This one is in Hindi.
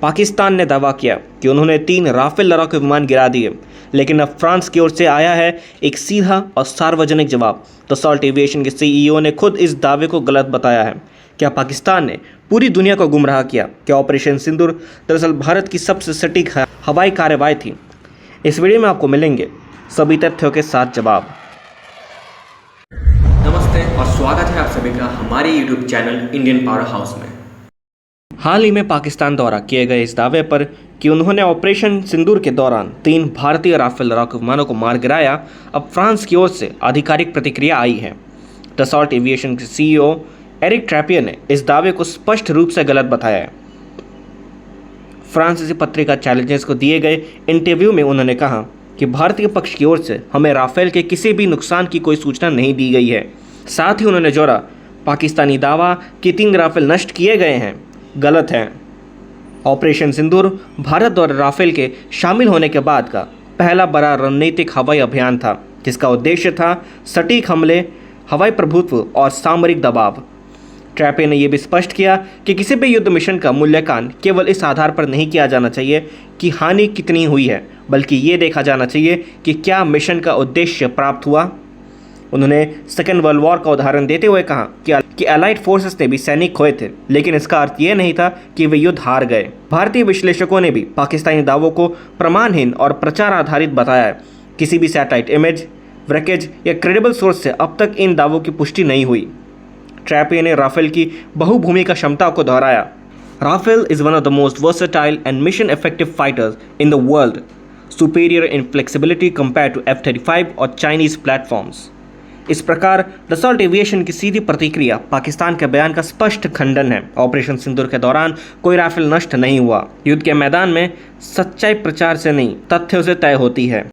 पाकिस्तान ने दावा किया कि उन्होंने 3 राफेल लड़ाकू विमान गिरा दिए, लेकिन अब फ्रांस की ओर से आया है एक सीधा और सार्वजनिक जवाब। दसॉल्ट एविएशन के सीईओ ने खुद इस दावे को गलत बताया है। क्या पाकिस्तान ने पूरी दुनिया को गुमराह किया? क्या ऑपरेशन सिंदूर दरअसल भारत की सबसे सटीक हवाई कार्रवाई थी? इस वीडियो में आपको मिलेंगे सभी तथ्यों के साथ जवाब। नमस्ते और स्वागत है आप सभी का हमारे YouTube channel Indian power house में। हाल ही में पाकिस्तान द्वारा किए गए इस दावे पर कि उन्होंने ऑपरेशन सिंदूर के दौरान 3 भारतीय राफेल लड़ाकू विमानों को मार गिराया, अब फ्रांस की ओर से आधिकारिक प्रतिक्रिया आई है। दसॉल्ट एविएशन के सीईओ एरिक ट्रैपियर ने इस दावे को स्पष्ट रूप से गलत बताया है। फ्रांसीसी पत्रिका चैलेंजेस को दिए गए इंटरव्यू में उन्होंने कहा कि भारतीय पक्ष की ओर से हमें राफेल के किसी भी नुकसान की कोई सूचना नहीं दी गई है। साथ ही उन्होंने जोड़ा, पाकिस्तानी दावा कि 3 राफेल नष्ट किए गए हैं गलत है। ऑपरेशन सिंदूर भारत द्वारा राफेल के शामिल होने के बाद का पहला बड़ा रणनीतिक हवाई अभियान था, जिसका उद्देश्य था सटीक हमले, हवाई प्रभुत्व और सामरिक दबाव। ट्रैपियर ने यह भी स्पष्ट किया कि किसी भी युद्ध मिशन का मूल्यांकन केवल इस आधार पर नहीं किया जाना चाहिए कि हानि कितनी हुई है, बल्कि ये देखा जाना चाहिए कि क्या मिशन का उद्देश्य प्राप्त हुआ। उन्होंने सेकेंड वर्ल्ड वॉर का उदाहरण देते हुए कहा कि अलाइड फोर्सेस ने भी सैनिक खोए थे, लेकिन इसका अर्थ यह नहीं था कि वे युद्ध हार गए। भारतीय विश्लेषकों ने भी पाकिस्तानी दावों को प्रमाणहीन और प्रचार आधारित बताया है। किसी भी सैटेलाइट इमेज, व्रेकेज या क्रेडिबल सोर्स से अब तक इन दावों की पुष्टि नहीं हुई। ट्रैपियर ने राफेल की बहुभूमिका क्षमता को दोहराया। Rafale is one of the most versatile and mission effective fighters in the world, superior in flexibility compare to F-35 और चाइनीज प्लेटफॉर्म्स। इस प्रकार दसॉल्ट एविएशन की सीधी प्रतिक्रिया पाकिस्तान के बयान का स्पष्ट खंडन है। ऑपरेशन सिंदूर के दौरान कोई राफेल नष्ट नहीं हुआ। युद्ध के मैदान में सच्चाई प्रचार से नहीं, तथ्यों से तय होती है।